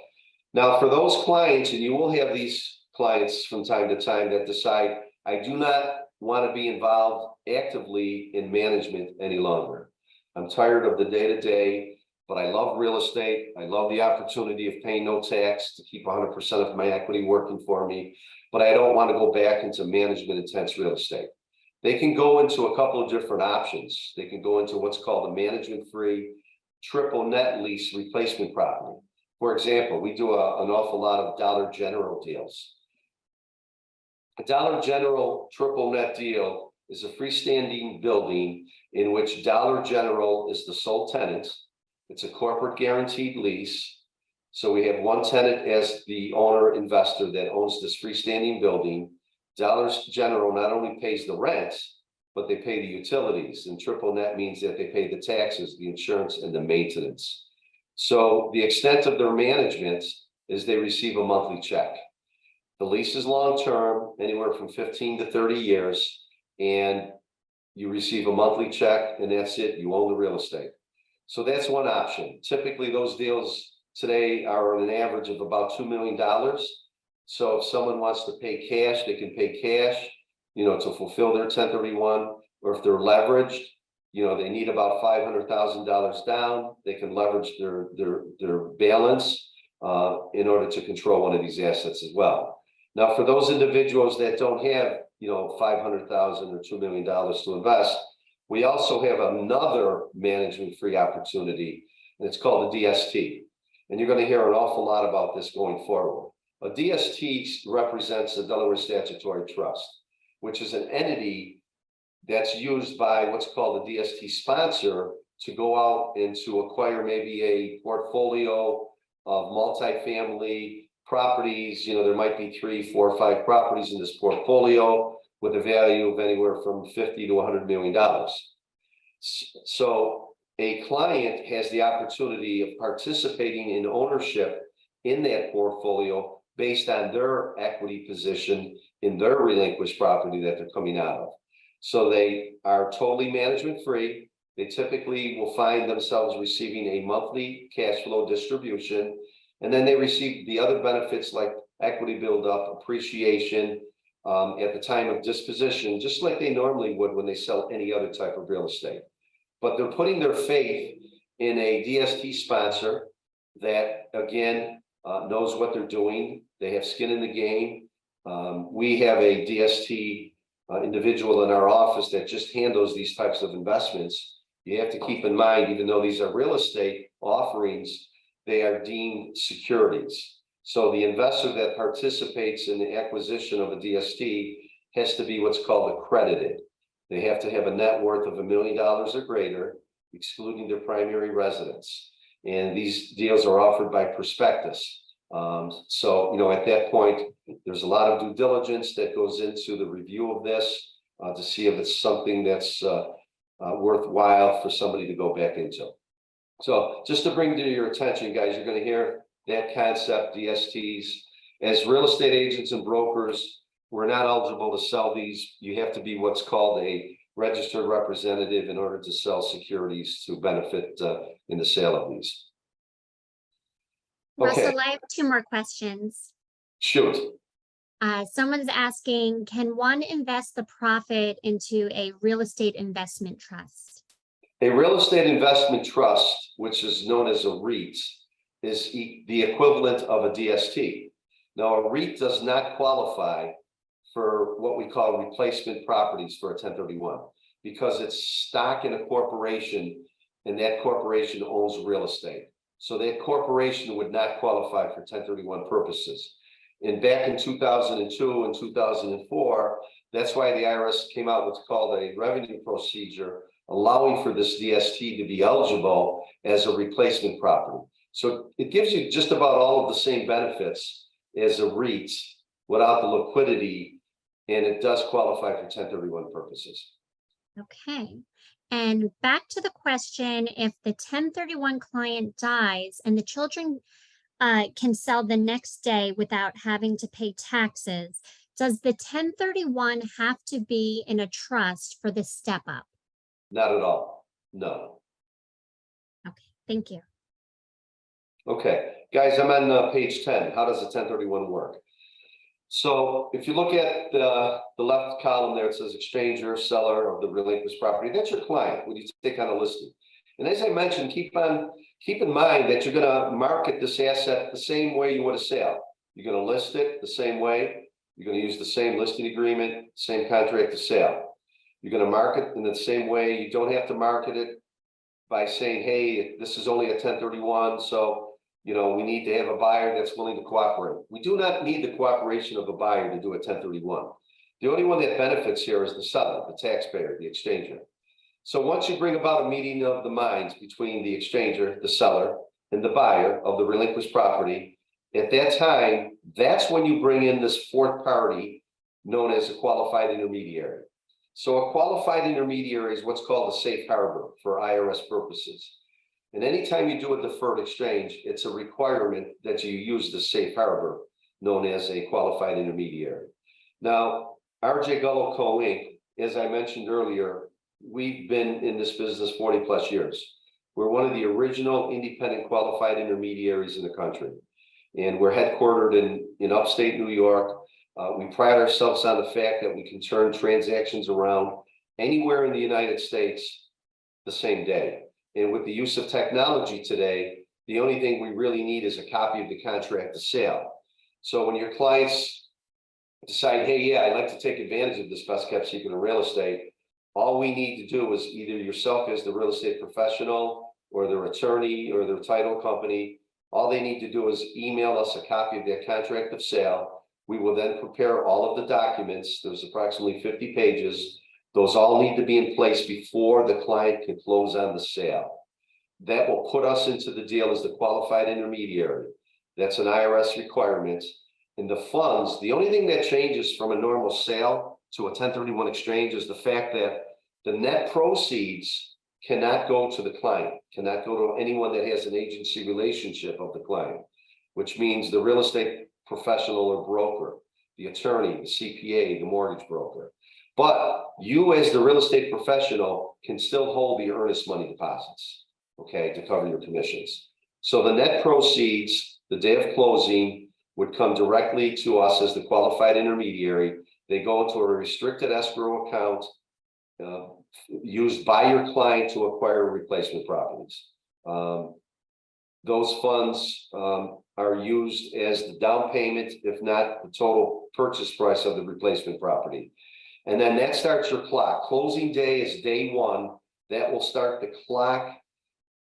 Now, for those clients, and you will have these clients from time to time that decide, I do not want to be involved actively in management any longer. I'm tired of the day-to-day, but I love real estate. I love the opportunity of paying no tax to keep 100% of my equity working for me, but I don't want to go back into management intense real estate. They can go into a couple of different options. They can go into what's called a management-free triple net lease replacement property. For example, we do an awful lot of Dollar General deals. A Dollar General triple net deal is a freestanding building in which Dollar General is the sole tenant. It's a corporate guaranteed lease. So we have one tenant as the owner investor that owns this freestanding building. Dollar General not only pays the rent, but they pay the utilities, and triple net means that they pay the taxes, the insurance, and the maintenance. So the extent of their management is they receive a monthly check. The lease is long-term, anywhere from 15 to 30 years, and you receive a monthly check, and that's it, you own the real estate. So that's one option. Typically, those deals today are on an average of about $2 million. So if someone wants to pay cash, they can pay cash, to fulfill their 1031, or if they're leveraged, they need about $500,000 down. They can leverage their balance in order to control one of these assets as well. Now, for those individuals that don't have, $500,000 or $2 million to invest, we also have another management-free opportunity, and it's called a DST. And you're going to hear an awful lot about this going forward. A DST represents the Delaware Statutory Trust, which is an entity that's used by what's called a DST sponsor to go out and to acquire maybe a portfolio of multifamily properties. There might be 3, 4, 5 properties in this portfolio with a value of anywhere from $50 to $100 million. So a client has the opportunity of participating in ownership in that portfolio based on their equity position in their relinquished property that they're coming out of. So they are totally management free. They typically will find themselves receiving a monthly cash flow distribution, and then they receive the other benefits like equity buildup, appreciation, at the time of disposition, just like they normally would when they sell any other type of real estate. But they're putting their faith in a DST sponsor that, again, knows what they're doing. They have skin in the game. We have a DST individual in our office that just handles these types of investments. You have to keep in mind, even though these are real estate offerings, they are deemed securities. So the investor that participates in the acquisition of a DST has to be what's called accredited. They have to have a net worth of $1 million or greater, excluding their primary residence. And these deals are offered by prospectus. So, you know, at that point, there's a lot of due diligence that goes into the review of this to see if it's something that's worthwhile for somebody to go back into. So just to bring to your attention, guys, you're going to hear that concept, DSTs. As real estate agents and brokers, we're not eligible to sell these. You have to be what's called a registered representative in order to sell securities to benefit in the sale of these. Okay.
Russell, I have 2 more questions.
Shoot.
Someone's asking, can one invest the profit into a real estate investment trust?
A real estate investment trust, which is known as a REIT, is the equivalent of a DST. Now, a REIT does not qualify for what we call replacement properties for a 1031 because it's stock in a corporation and that corporation owns real estate. So that corporation would not qualify for 1031 purposes. And back in 2002 and 2004, that's why the IRS came out with what's called a revenue procedure, allowing for this DST to be eligible as a replacement property. So it gives you just about all of the same benefits as a REIT without the liquidity, and it does qualify for 1031 purposes.
Okay. And back to the question, if the 1031 client dies and the children can sell the next day without having to pay taxes, does the 1031 have to be in a trust for the step up?
Not at all. No.
Okay, thank you.
Okay, guys, I'm on page 10. How does the 1031 work? So if you look at the left column there, it says exchanger, seller of the relinquished property. That's your client when you take on a listing. And as I mentioned, keep in mind that you're going to market this asset the same way you would a sale. You're going to list it the same way. You're going to use the same listing agreement, same contract to sale. You're going to market in the same way. You don't have to market it by saying, hey, this is only a 1031, so you know, we need to have a buyer that's willing to cooperate. We do not need the cooperation of a buyer to do a 1031. The only one that benefits here is the seller, the taxpayer, the exchanger. So once you bring about a meeting of the minds between the exchanger, the seller, and the buyer of the relinquished property, at that time, that's when you bring in this fourth party known as a qualified intermediary. So a qualified intermediary is what's called a safe harbor for IRS purposes. And anytime you do a deferred exchange, it's a requirement that you use the safe harbor known as a qualified intermediary. Now, RJ Gullo Co. Inc., as I mentioned earlier, we've been in this business 40 plus years. We're one of the original independent qualified intermediaries in the country. And we're headquartered in upstate New York. We pride ourselves on the fact that we can turn transactions around anywhere in the United States the same day. And with the use of technology today, the only thing we really need is a copy of the contract to sale. So when your clients decide, hey, yeah, I'd like to take advantage of this best kept secret in real estate, all we need to do is either yourself as the real estate professional or their attorney or their title company, all they need to do is email us a copy of their contract of sale. We will then prepare all of the documents. There's approximately 50 pages. Those all need to be in place before the client can close on the sale. That will put us into the deal as the qualified intermediary. That's an IRS requirement. And the funds, the only thing that changes from a normal sale to a 1031 exchange is the fact that the net proceeds cannot go to the client, cannot go to anyone that has an agency relationship of the client, which means the real estate professional or broker, the attorney, the CPA, the mortgage broker. But you as the real estate professional can still hold the earnest money deposits, okay, to cover your commissions. So the net proceeds, the day of closing, would come directly to us as the qualified intermediary, They go into a restricted escrow account used by your client to acquire replacement properties. Those funds are used as the down payment, if not the total purchase price of the replacement property. And then that starts your clock. Closing day is day one. That will start the clock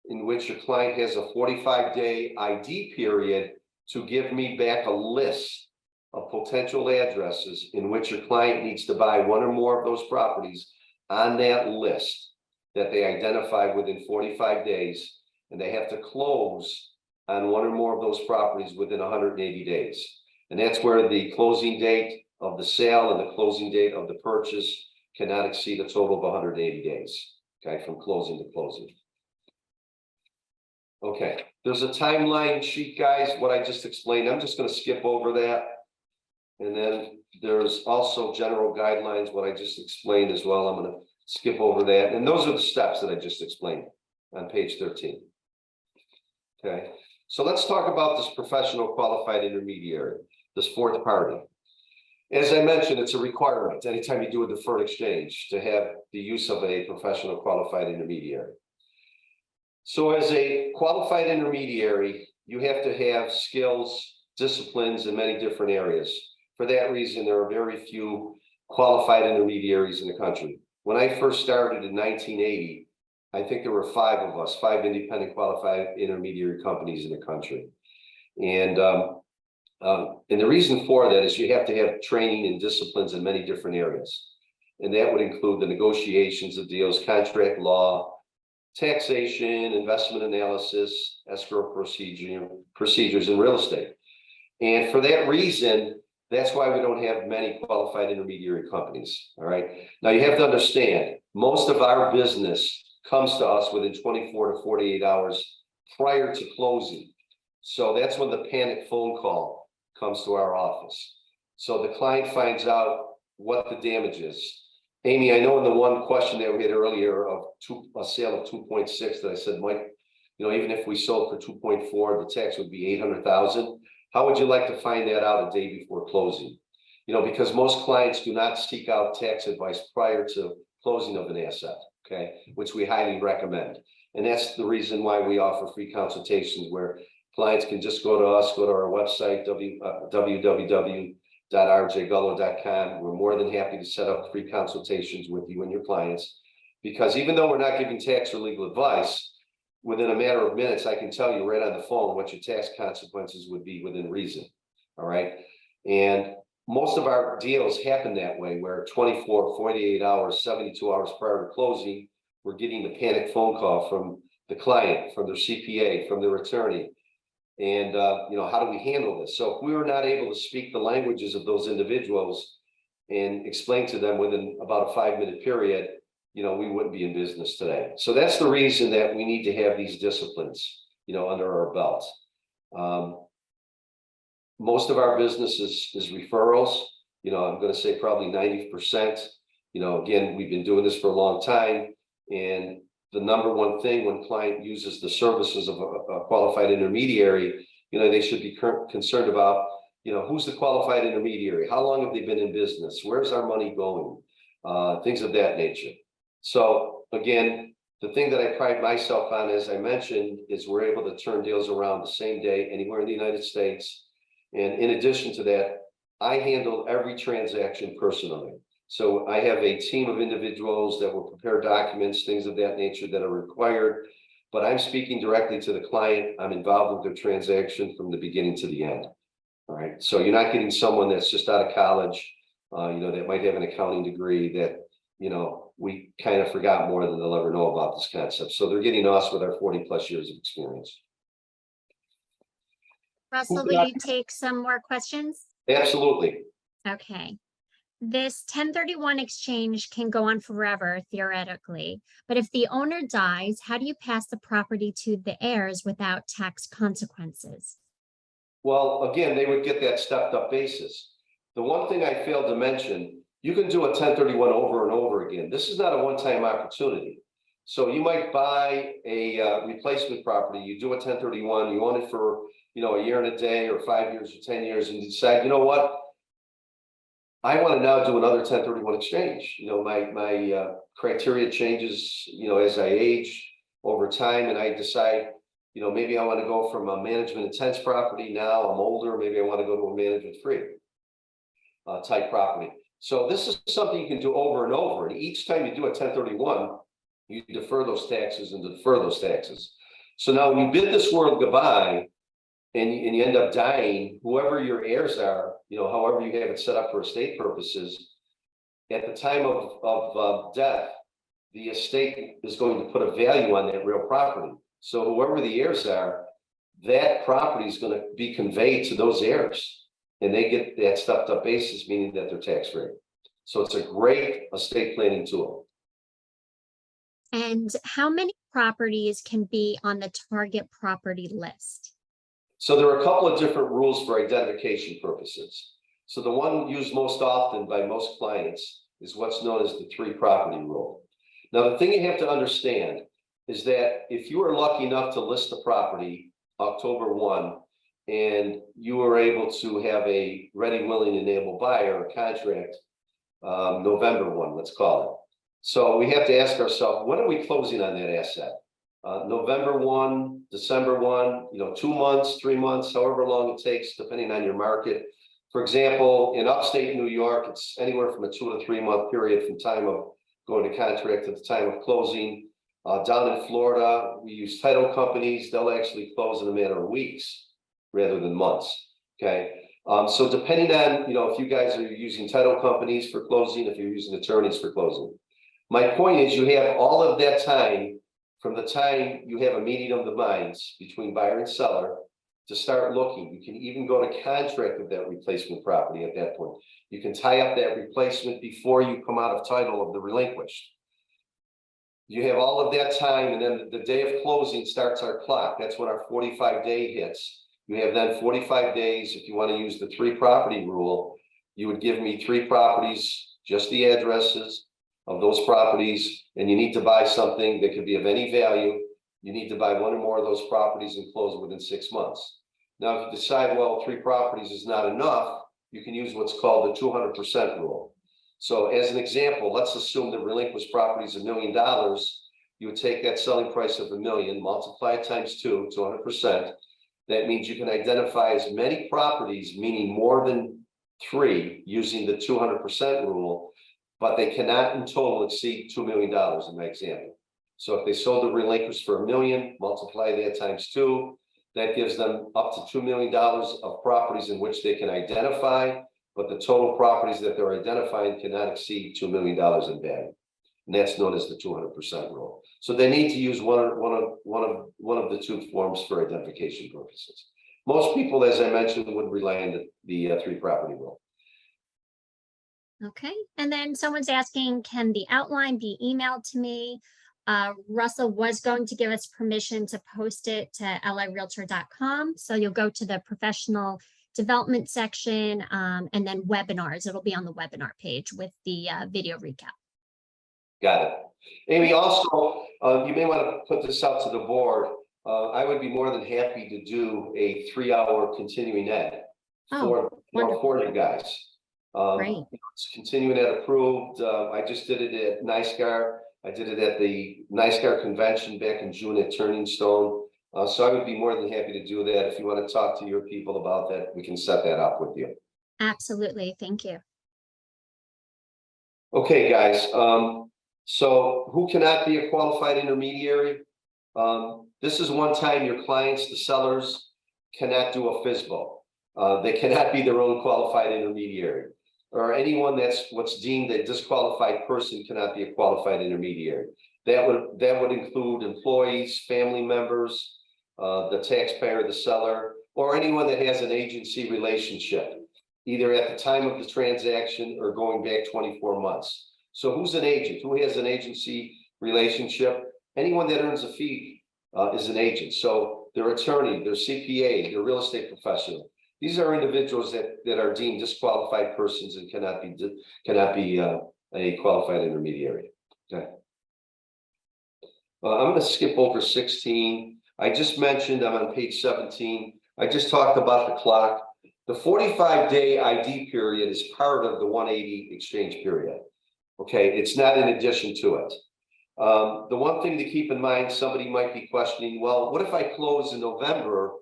in which your client has a 45-day ID period to give me back a list of potential addresses in which your client needs to buy one or more of those properties on that list that they identify within 45 days. And they have to close on one or more of those properties within 180 days. And that's where the closing date of the sale and the closing date of the purchase cannot exceed a total of 180 days, okay, from closing to closing. Okay, there's a timeline sheet, guys, what I just explained. I'm just going to skip over that. And then there's also general guidelines, what I just explained as well. I'm going to skip over that. And those are the steps that I just explained on page 13. Okay, so let's talk about this professional qualified intermediary, this fourth party. As I mentioned, it's a requirement anytime you do a deferred exchange to have the use of a professional qualified intermediary. So as a qualified intermediary, you have to have skills, disciplines in many different areas. For that reason, there are very few qualified intermediaries in the country. When I first started in 1980, I think there were 5 of us, 5 independent qualified intermediary companies in the country. And the reason for that is you have to have training and disciplines in many different areas. And that would include the negotiations of deals, contract law, taxation, investment analysis, escrow procedures in real estate. And for that reason, that's why we don't have many qualified intermediary companies. All right. Now you have to understand, most of our business comes to us within 24 to 48 hours prior to closing. So that's when the panic phone call comes to our office. So the client finds out what the damage is. Amy, I know in the one question that we had earlier of a sale of 2.6 that I said, Mike, you know, even if we sold for 2.4, the tax would be 800,000. How would you like to find that out a day before closing? You know, because most clients do not seek out tax advice prior to closing of an asset, okay, which we highly recommend. And that's the reason why we offer free consultations where clients can just go to us, go to our website, www.rjgullo.com. We're more than happy to set up free consultations with you and your clients, because even though we're not giving tax or legal advice, within a matter of minutes, I can tell you right on the phone what your tax consequences would be within reason. All right. And most of our deals happen that way, where 24, 48 hours, 72 hours prior to closing, we're getting the panic phone call from the client, from their CPA, from their attorney. And, you know, how do we handle this? So if we were not able to speak the languages of those individuals and explain to them within about a 5-minute period, you know, we wouldn't be in business today. So that's the reason that we need to have these disciplines, you know, under our belt. Most of our business is referrals. You know, I'm going to say probably 90%. You know, again, we've been doing this for a long time. And the number one thing when client uses the services of a qualified intermediary, you know, they should be concerned about, you know, who's the qualified intermediary? How long have they been in business? Where's our money going? Things of that nature. So again, the thing that I pride myself on, as I mentioned, is we're able to turn deals around the same day anywhere in the United States. And in addition to that, I handle every transaction personally. So I have a team of individuals that will prepare documents, things of that nature that are required, but I'm speaking directly to the client. I'm involved with their transaction from the beginning to the end. All right. So you're not getting someone that's just out of college, you know, that might have an accounting degree that, you know, we kind of forgot more than they'll ever know about this concept. So they're getting us with our 40+ years of experience.
Russell, will you take some more questions?
Absolutely.
Okay. This 1031 exchange can go on forever, theoretically, but if the owner dies, how do you pass the property to the heirs without tax consequences?
Well, again, they would get that stepped up basis. The one thing I failed to mention, you can do a 1031 over and over again. This is not a one-time opportunity. So you might buy a replacement property, you do a 1031, you own it for, you know, a year and a day or 5 years or 10 years, and you decide, you know what, I want to now do another 1031 exchange. My criteria changes, as I age over time, and I decide, maybe I want to go from a management intense property. Now I'm older, maybe I want to go to a management free type property. So this is something you can do over and over. And each time you do a 1031, you defer those taxes and defer those taxes. So now when you bid this world goodbye and you end up dying, whoever your heirs are, however you have it set up for estate purposes, at the time of death, the estate is going to put a value on that real property. So whoever the heirs are, that property is going to be conveyed to those heirs. And they get that stepped up basis, meaning that they're tax free. So it's a great estate planning tool.
And how many properties can be on the target property list?
So there are a couple of different rules for identification purposes. So the one used most often by most clients is what's known as the 3 property rule. Now, the thing you have to understand is that if you are lucky enough to list the property October 1, and you were able to have a ready, willing, and able buyer, a contract, November 1, let's call it. So we have to ask ourselves, when are we closing on that asset? November 1, December 1, 2 months, 3 months, however long it takes, depending on your market. For example, in upstate New York, it's anywhere from a 2 to 3 month period from time of going to contract to the time of closing. Down in Florida, we use title companies. They'll actually close in a matter of weeks rather than months. Okay. So depending on, if you guys are using title companies for closing, if you're using attorneys for closing, my point is you have all of that time from the time you have a meeting of the minds between buyer and seller to start looking. You can even go to contract with that replacement property at that point. You can tie up that replacement before you come out of title of the relinquished. You have all of that time, and then the day of closing starts our clock. That's when our 45-day hits. You have then 45 days. If you want to use the 3 property rule, you would give me 3 properties, just the addresses of those properties, and you need to buy something that could be of any value. You need to buy 1 or more of those properties and close within 6 months. Now, if you decide, well, 3 properties is not enough, you can use what's called the 200% rule. So as an example, let's assume the relinquished property is $1 million. You would take that selling price of $1 million, multiply it times 2, 200%. That means you can identify as many properties, meaning more than 3, using the 200% rule, but they cannot in total exceed $2 million in my example. So if they sold the relinquished for $1 million, multiply that times 2, that gives them up to $2 million of properties in which they can identify, but the total properties that they're identifying cannot exceed $2 million in value. And that's known as the 200% rule. So they need to use one of the 2 forms for identification purposes. Most people, as I mentioned, would rely on the 3 property rule.
Okay, and then someone's asking, can the outline be emailed to me? Russell was going to give us permission to post it to lirealtor.com. So you'll go to the professional development section and then webinars. It'll be on the webinar page with the video recap.
Got it. Amy, also, you may want to put this out to the board. I would be more than happy to do a 3-hour continuing ed for you guys.
Great.
It's continuing ed approved. I just did it at NYSCAR. I did it at the NYSCAR convention back in June at Turning Stone. So I would be more than happy to do that. If you want to talk to your people about that, we can set that up with you.
Absolutely. Thank you.
Okay, guys. So who cannot be a qualified intermediary? This is one time your clients, the sellers, cannot do a FSBO. They cannot be their own qualified intermediary, or anyone that's what's deemed a disqualified person cannot be a qualified intermediary. That would include employees, family members, the taxpayer, the seller, or anyone that has an agency relationship, either at the time of the transaction or going back 24 months. So who's an agent? Who has an agency relationship? Anyone that earns a fee is an agent. So their attorney, their CPA, their real estate professional. These are individuals that are deemed disqualified persons and cannot be a qualified intermediary. Okay. I'm going to skip over 16. I just mentioned I'm on page 17. I just talked about the clock. The 45-day ID period is part of the 180 exchange period. Okay, it's not in addition to it. The one thing to keep in mind, somebody might be questioning, well, what if I close in November?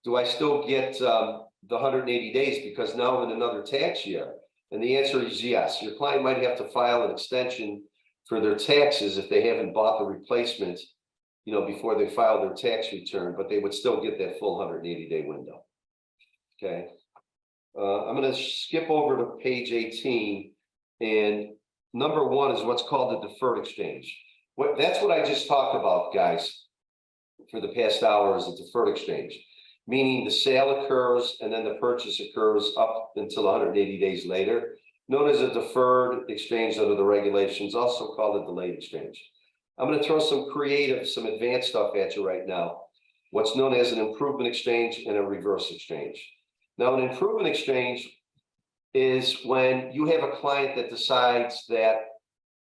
Do I still get the 180 days because now I'm in another tax year? And the answer is yes. Your client might have to file an extension for their taxes if they haven't bought the replacement, before they file their tax return, but they would still get that full 180-day window. Okay. I'm going to skip over to page 18, and number 1 is what's called a deferred exchange. That's what I just talked about, guys, for the past hour, is a deferred exchange, meaning the sale occurs and then the purchase occurs up until 180 days later, known as a deferred exchange under the regulations, also called a delayed exchange. I'm going to throw some advanced stuff at you right now. What's known as an improvement exchange and a reverse exchange. Now, an improvement exchange is when you have a client that decides that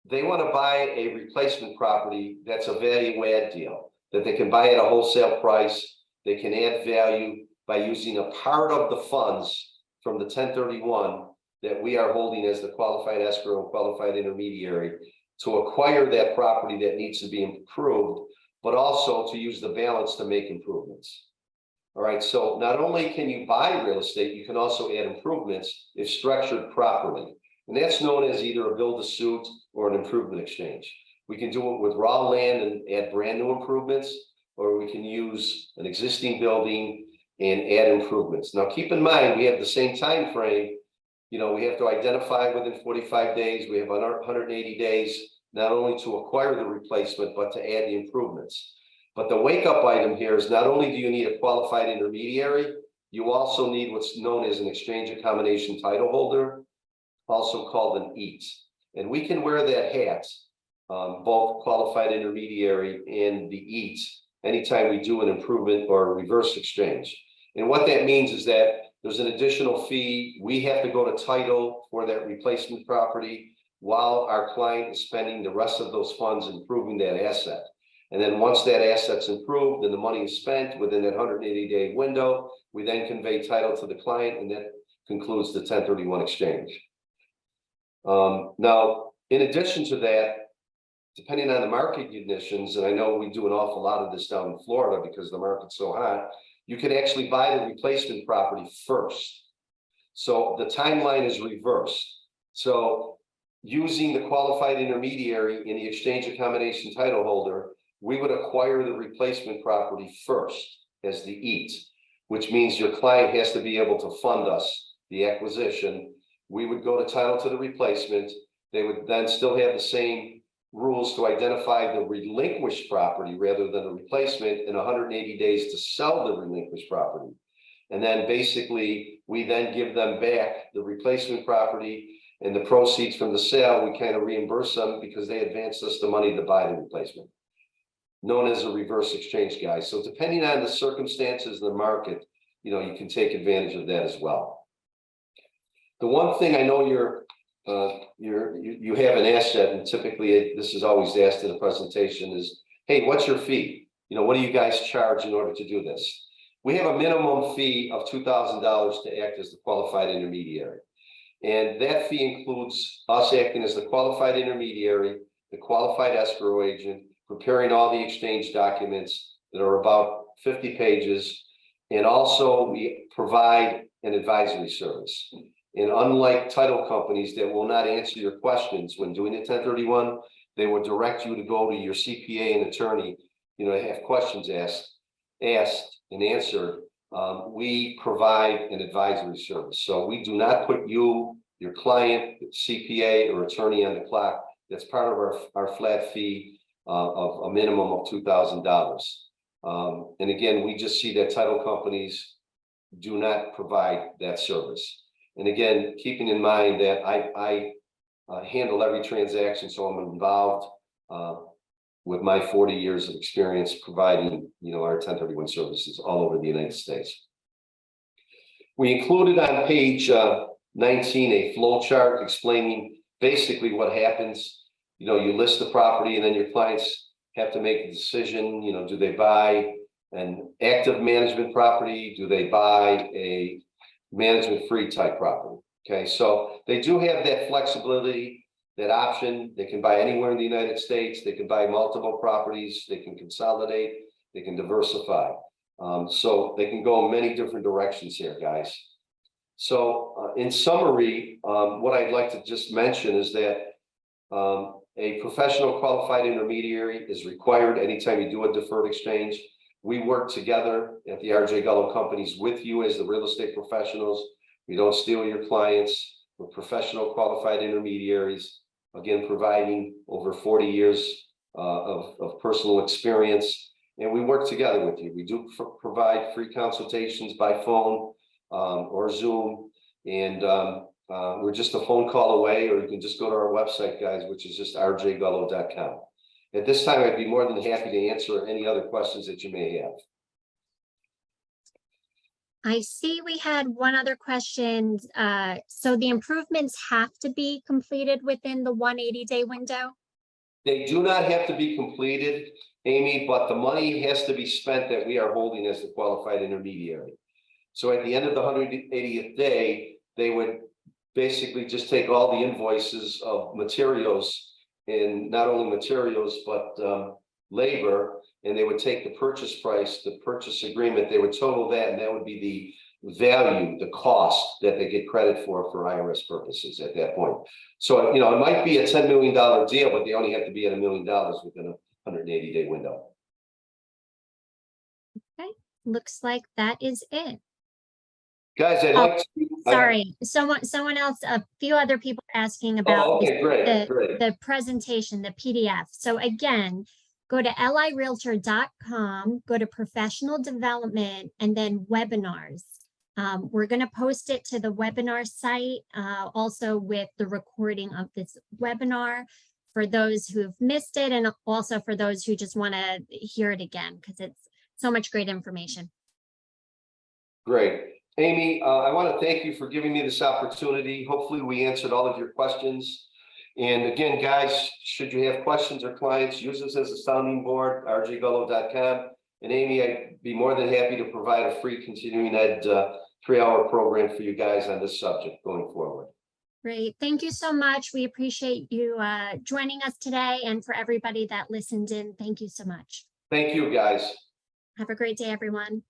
they want to buy a replacement property that's a value add deal, that they can buy at a wholesale price. They can add value by using a part of the funds from the 1031 that we are holding as the qualified escrow and qualified intermediary to acquire that property that needs to be improved, but also to use the balance to make improvements. All right, so not only can you buy real estate, you can also add improvements if structured properly. And that's known as either a build-to-suit or an improvement exchange. We can do it with raw land and add brand new improvements, or we can use an existing building and add improvements. Now, keep in mind, we have the same time frame. We have to identify within 45 days. We have 180 days, not only to acquire the replacement, but to add the improvements. But the wake-up item here is not only do you need a qualified intermediary, you also need what's known as an exchange of combination title holder, also called an EAT. And we can wear that hat, both qualified intermediary and the EAT, anytime we do an improvement or a reverse exchange. And what that means is that there's an additional fee. We have to go to title for that replacement property while our client is spending the rest of those funds improving that asset. And then once that asset's improved and the money is spent within that 180-day window, we then convey title to the client, and that concludes the 1031 exchange. Now, in addition to that, depending on the market conditions, and I know we do an awful lot of this down in Florida because the market's so hot, you can actually buy the replacement property first. So the timeline is reversed. So using the qualified intermediary in the exchange of combination title holder, we would acquire the replacement property first as the EAT, which means your client has to be able to fund us the acquisition. We would go to title to the replacement. They would then still have the same rules to identify the relinquished property rather than the replacement in 180 days to sell the relinquished property. And then basically, we then give them back the replacement property and the proceeds from the sale. We kind of reimburse them because they advanced us the money to buy the replacement, known as a reverse exchange, guys. So depending on the circumstances in the market, you can take advantage of that as well. The one thing I know you have an asset, and typically this is always asked in a presentation, is, hey, what's your fee? What do you guys charge in order to do this? We have a minimum fee of $2,000 to act as the qualified intermediary. And that fee includes us acting as the qualified intermediary, the qualified escrow agent, preparing all the exchange documents that are about 50 pages. And also we provide an advisory service. And unlike title companies that will not answer your questions when doing a 1031, they will direct you to go to your CPA and attorney, have questions asked and answered. We provide an advisory service. So we do not put you, your client, CPA, or attorney on the clock. That's part of our flat fee of a minimum of $2,000. And again, we just see that title companies do not provide that service. And again, keeping in mind that I handle every transaction, so I'm involved with my 40 years of experience providing, our 1031 services all over the United States. We included on page 19 a flow chart explaining basically what happens. You list the property, and then your clients have to make a decision. Do they buy an active management property? Do they buy a management free type property. Okay, so they do have that flexibility, that option. They can buy anywhere in the United States. They can buy multiple properties. They can consolidate. They can diversify. So they can go in many different directions here, guys. So in summary, what I'd like to just mention is that a professional qualified intermediary is required anytime you do a deferred exchange. We work together at the RJ Gullo Companies with you as the real estate professionals. We don't steal your clients. We're professional qualified intermediaries, again, providing over 40 years of personal experience. And we work together with you. We do provide free consultations by phone or Zoom. And we're just a phone call away, or you can just go to our website, guys, which is just rjgullo.com. At this time, I'd be more than happy to answer any other questions that you may have.
I see we had one other question. So the improvements have to be completed within the 180-day window?
They do not have to be completed, Amy, but the money has to be spent that we are holding as the qualified intermediary. So at the end of the 180th day, they would basically just take all the invoices of materials, and not only materials, but labor, and they would take the purchase price, the purchase agreement, they would total that, and that would be the value, the cost that they get credit for IRS purposes at that point. So, you know, it might be a $10 million deal, but they only have to be at $1 million within a 180-day window.
Okay, looks like that is it.
Guys, I'd like to.
Sorry, someone else, a few other people are asking about
okay, great.
The presentation, the PDF. So again, go to lirealtor.com, go to professional development, and then webinars. We're going to post it to the webinar site, also with the recording of this webinar for those who've missed it, and also for those who just want to hear it again, because it's so much great information.
Great. Amy, I want to thank you for giving me this opportunity. Hopefully we answered all of your questions. And again, guys, should you have questions or clients, use us as a sounding board, rjgullo.com. And Amy, I'd be more than happy to provide a free continuing ed 3-hour program for you guys on this subject going forward.
Great. Thank you so much. We appreciate you joining us today. And for everybody that listened in, thank you so much.
Thank you, guys.
Have a great day, everyone.